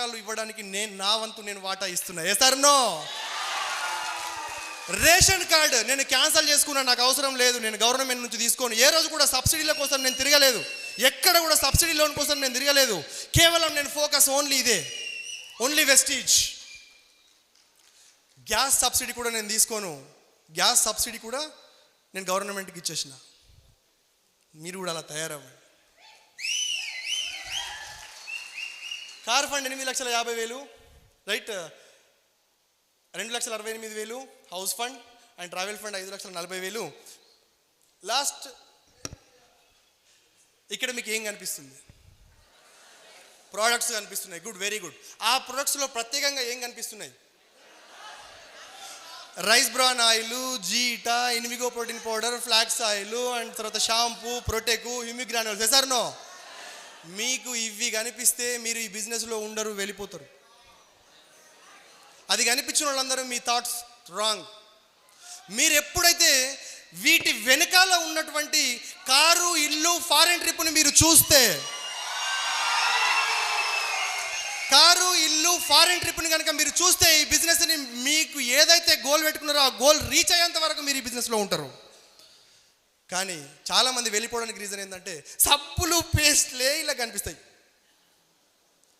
పథకాలు ఇవ్వడానికి నా వంతు నేను వాటా ఇస్తున్నా. ఎసార్నో? రేషన్ కార్డు నేను క్యాన్సిల్ చేసుకున్నాను, నాకు అవసరం లేదు, నేను గవర్నమెంట్ నుంచి తీసుకోను. ఏ రోజు కూడా సబ్సిడీల కోసం నేను తిరగలేదు, ఎక్కడ కూడా సబ్సిడీ లోన్ కోసం నేను తిరగలేదు. కేవలం నేను ఫోకస్ ఓన్లీ ఇదే, ఓన్లీ వెస్టీజ్. గ్యాస్ సబ్సిడీ కూడా నేను తీసుకోను, గ్యాస్ సబ్సిడీ కూడా నేను గవర్నమెంట్కి ఇచ్చేసిన. మీరు కూడా అలా తయారవ్వండి. Car fund 8,50,000, right, 2,68,000. House fund and travel fund 5,40,000. Last ఇక్కడ మీకు ఏం కనిపిస్తుంది? ప్రోడక్ట్స్ కనిపిస్తున్నాయి. Good, very good. ఆ ప్రొడక్ట్స్లో ప్రత్యేకంగా ఏం కనిపిస్తున్నాయి? Rice bran oil, Zeta, Invigo protein powder, flax oil, and తర్వాత షాంపూ, ప్రొటెకు, హ్యూమిగ్రాన్యూల్స్. ఎసార్నో? మీకు ఇవి కనిపిస్తే మీరు ఈ బిజినెస్లో ఉండరు, వెళ్ళిపోతారు. అది కనిపించిన వాళ్ళందరూ మీ థాట్స్ రాంగ్. మీరు ఎప్పుడైతే వీటి వెనకాల ఉన్నటువంటి కారు, ఇల్లు, ఫారెన్ ట్రిప్ని మీరు చూస్తే, కారు, ఇల్లు, ఫారెన్ ట్రిప్ని కనుక మీరు చూస్తే, ఈ బిజినెస్ని మీకు ఏదైతే గోల్ పెట్టుకున్నారో ఆ గోల్ రీచ్ అయ్యేంత వరకు మీరు ఈ బిజినెస్లో ఉంటారు. కానీ చాలామంది వెళ్ళిపోవడానికి రీజన్ ఏంటంటే సబ్బులు, పేస్ట్లే ఇలా కనిపిస్తాయి.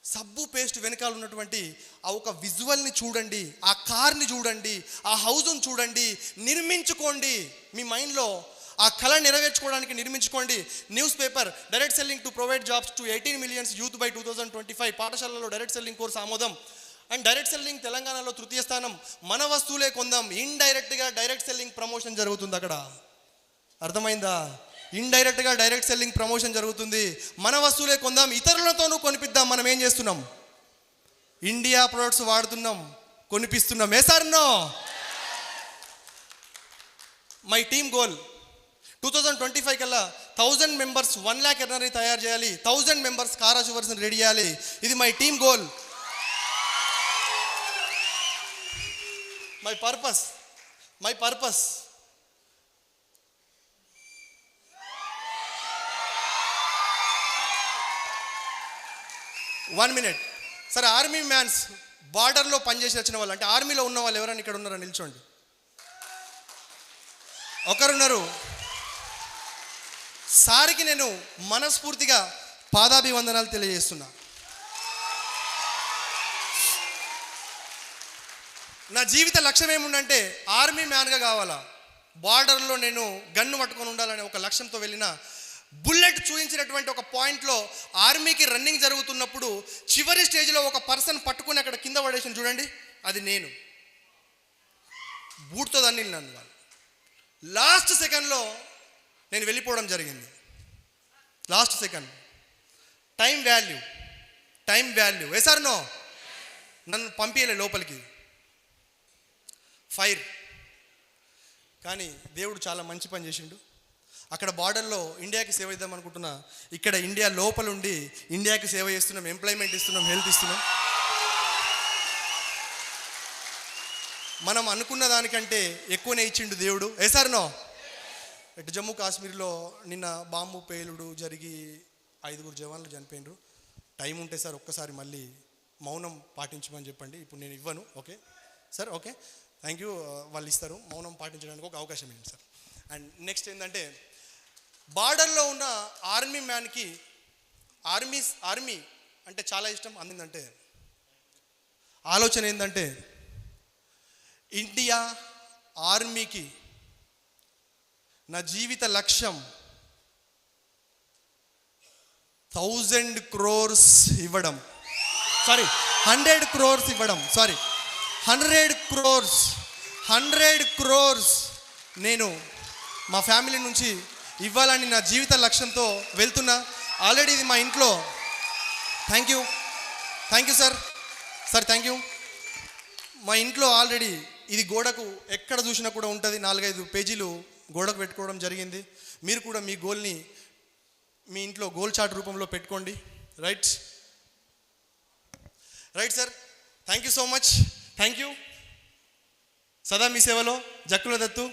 సబ్బు, పేస్ట్ వెనకాల ఉన్నటువంటి ఆ ఒక విజువల్ని చూడండి, ఆ కార్ని చూడండి, ఆ హౌస్ని చూడండి, నిర్మించుకోండి. మీ మైండ్లో ఆ కళ నెరవేర్చుకోవడానికి నిర్మించుకోండి. Newspaper, direct selling to provide jobs to 18 million youth by 2025. పాఠశాలలో డైరెక్ట్ సెల్లింగ్ కోర్స్ ఆమోదం. అండ్ డైరెక్ట్ సెల్లింగ్ తెలంగాణలో తృతీయ స్థానం. మన వస్తువులే కొందాం. ఇండైరెక్ట్గా డైరెక్ట్ సెల్లింగ్ ప్రమోషన్ జరుగుతుంది అక్కడ. అర్థమైందా? ఇండైరెక్ట్గా డైరెక్ట్ సెల్లింగ్ ప్రమోషన్ జరుగుతుంది. మన వస్తువులే కొందాం, ఇతరులతోనూ కొనిపిద్దాం. మనం ఏం చేస్తున్నాం? ఇండియా ప్రొడక్ట్స్ వాడుతున్నాం, కొనిపిస్తున్నాం. ఎసార్నో? మై టీమ్ గోల్ 2025 కల్లా 1000 members 1 lakh ఎర్నర్ని తయారు చేయాలి. 1000 members కార్ అచీవర్స్ని రెడీ చేయాలి. ఇది my team goal. My purpose 1 minute. సరే, ఆర్మీ మ్యాన్స్, బార్డర్లో పనిచేసి వచ్చిన వాళ్ళు, అంటే ఆర్మీలో ఉన్న వాళ్ళు ఎవరైనా ఇక్కడ ఉన్నారా? నిల్చోండి. ఒకరున్నారు. సార్కి నేను మనస్ఫూర్తిగా పాదాభివందనాలు తెలియజేస్తున్నా. నా జీవిత లక్ష్యం ఏముందంటే ఆర్మీ మ్యాన్గా కావాలా, బార్డర్లో నేను గన్ను పట్టుకొని ఉండాలనే ఒక లక్ష్యంతో వెళ్ళిన. బుల్లెట్ చూపించినటువంటి ఒక పాయింట్లో ఆర్మీకి రన్నింగ్ జరుగుతున్నప్పుడు చివరి స్టేజ్లో ఒక పర్సన్ పట్టుకుని అక్కడ కింద పడేసిన చూడండి, అది నేను. బూట్తో దాన్ని నన్ను వాళ్ళు లాస్ట్ సెకండ్లో నేను వెళ్ళిపోవడం జరిగింది. Last second. Time value. Yes or no? నన్ను పంపించలే లోపలికి, ఫైర్. కానీ దేవుడు చాలా మంచి పని చేసిండు. అక్కడ బార్డర్లో ఇండియాకి సేవ ఇద్దాం అనుకుంటున్నా, ఇక్కడ ఇండియా లోపల ఉండి ఇండియాకి సేవ చేస్తున్నాం, ఎంప్లాయ్మెంట్ ఇస్తున్నాం, హెల్త్ ఇస్తున్నాం. మనం అనుకున్న దానికంటే ఎక్కువనే ఇచ్చిండు దేవుడు. ఎసార్నో? ఇటు జమ్మూ కాశ్మీర్లో నిన్న బాంబు పేలుడు జరిగి 5 జవాన్లు చనిపోయినారు. టైం ఉంటే సార్ ఒక్కసారి మళ్ళీ మౌనం పాటించమని చెప్పండి. ఇప్పుడు నేను ఇవ్వను. Okay sir? Okay, thank you. వాళ్ళు ఇస్తారు. మౌనం పాటించడానికి ఒక అవకాశం ఏంటి సార్? అండ్ నెక్స్ట్ ఏంటంటే, బార్డర్లో ఉన్న ఆర్మీ మ్యాన్కి ఆర్మీ అంటే చాలా ఇష్టం. అందిందంటే ఆలోచన ఏంటంటే, ఇండియా ఆర్మీకి నా జీవిత లక్ష్యం 1000 crores ఇవ్వడం. 100 crores ఇవ్వడం. 100 crores నేను మా ఫ్యామిలీ నుంచి ఇవ్వాలని నా జీవిత లక్ష్యంతో వెళ్తున్నా. ఆల్రెడీ ఇది మా ఇంట్లో. Thank you sir. Thank you. మా ఇంట్లో ఆల్రెడీ ఇది గోడకు ఎక్కడ చూసినా కూడా ఉంటుంది. 4-5 పేజీలు గోడకు పెట్టుకోవడం జరిగింది. మీరు కూడా మీ గోల్ని మీ ఇంట్లో గోల్ చార్ట్ రూపంలో పెట్టుకోండి. Right sir. Thank you so much. Thank you. సదా మీ సేవలో జక్కుల దత్తు.